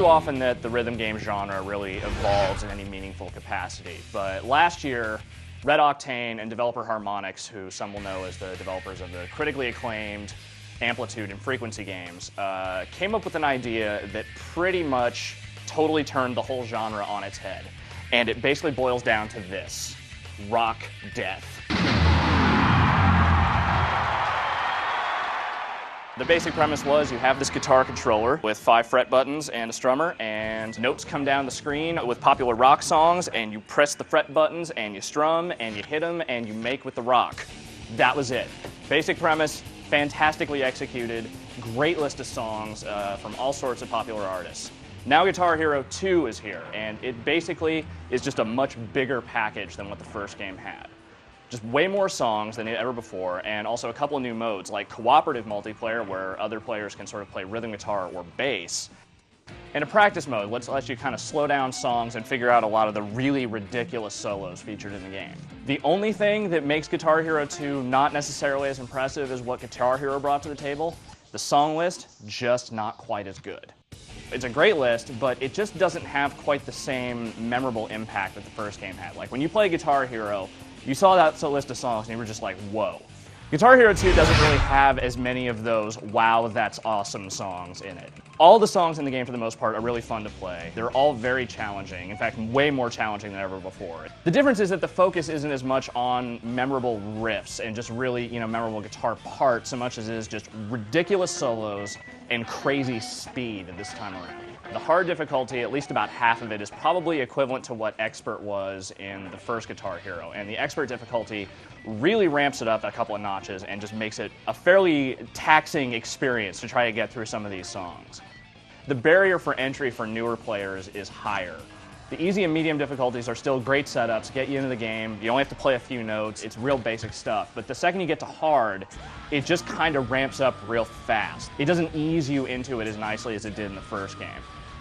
too often that the rhythm game genre really evolves in any meaningful capacity, but last year, Red Octane and developer Harmonix, who some will know as the developers of the critically acclaimed Amplitude and Frequency games, came up with an idea that pretty much totally turned the whole genre on its head. And it basically boils down to this: rock death. The basic premise was you have this guitar controller with 5 fret buttons and a strummer, and notes come down the screen with popular rock songs, and you press the fret buttons and you strum and you hit them and you make with the rock. That was it. Basic premise, fantastically executed, great list of songs from all sorts of popular artists. Now Guitar Hero 2 is here, and it basically is just a much bigger package than what the first game had. Just way more songs than ever before, and also a couple of new modes, like cooperative multiplayer, where other players can sort of play rhythm guitar or bass. And a practice mode lets you kind of slow down songs and figure out a lot of the really ridiculous solos featured in the game. The only thing that makes Guitar Hero 2 not necessarily as impressive as what Guitar Hero brought to the table, the song list, just not quite as good. It's a great list, but it just doesn't have quite the same memorable impact that the first game had. Like when you play Guitar Hero, you saw that list of songs and you were just like, whoa. Guitar Hero 2 doesn't really have as many of those wow, that's awesome songs in it. All the songs in the game, for the most part, are really fun to play. They're all very challenging, in fact, way more challenging than ever before. The difference is that the focus isn't as much on memorable riffs and just really, memorable guitar parts, so much as it is just ridiculous solos and crazy speed this time around. The hard difficulty, at least about half of it, is probably equivalent to what Expert was in the first Guitar Hero, and the Expert difficulty really ramps it up a couple of notches and just makes it a fairly taxing experience to try to get through some of these songs. The barrier for entry for newer players is higher. The easy and medium difficulties are still great setups, get you into the game, you only have to play a few notes, it's real basic stuff, but the second you get to hard, it just kind of ramps up real fast. It doesn't ease you into it as nicely as it did in the first game.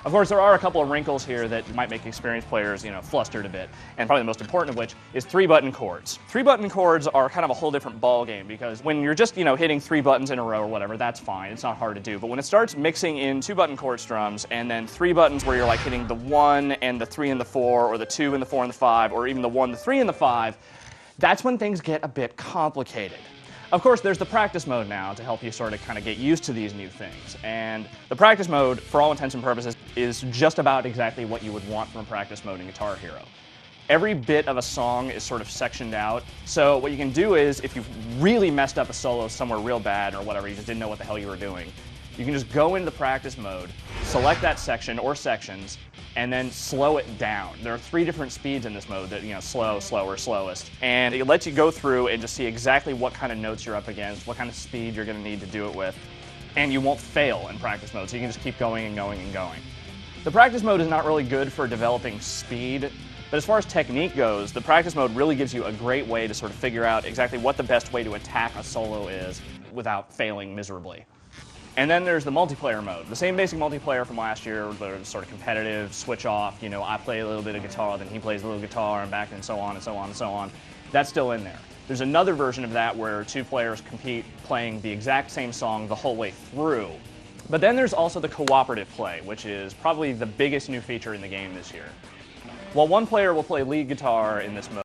Of course, there are a couple of wrinkles here that might make experienced players, flustered a bit, and probably the most important of which is 3-button chords. 3-button chords are kind of a whole different ball game, because when you're just, hitting 3 buttons in a row or whatever, that's fine, it's not hard to do. But when it starts mixing in 2-button chord strums and then 3 buttons where you're like hitting the 1 and the 3 and the 4, or the 2 and the 4 and the 5, or even the 1, the 3 and the 5, that's when things get a bit complicated. Of course, there's the practice mode now to help you sort of kind of get used to these new things. And the practice mode, for all intents and purposes, is just about exactly what you would want from a practice mode in Guitar Hero. Every bit of a song is sort of sectioned out, so what you can do is, if you've really messed up a solo somewhere real bad or whatever, you just didn't know what the hell you were doing, you can just go into the practice mode, select that section or sections, and then slow it down. There are 3 different speeds in this mode, that slow, slower, slowest. And it lets you go through and just see exactly what kind of notes you're up against, what kind of speed you're going to need to do it with, and you won't fail in practice mode, so you can just keep going and going and going. The practice mode is not really good for developing speed, but as far as technique goes, the practice mode really gives you a great way to sort of figure out exactly what the best way to attack a solo is without failing miserably. And then there's the multiplayer mode. The same basic multiplayer from last year, the sort of competitive, switch off, I play a little bit of guitar, then he plays a little guitar, and back, and so on, and so on, and so on. That's still in there. There's another version of that where 2 players compete playing the exact same song the whole way through. But then there's also the cooperative play, which is probably the biggest new feature in the game this year. While one player will play lead guitar in this mode,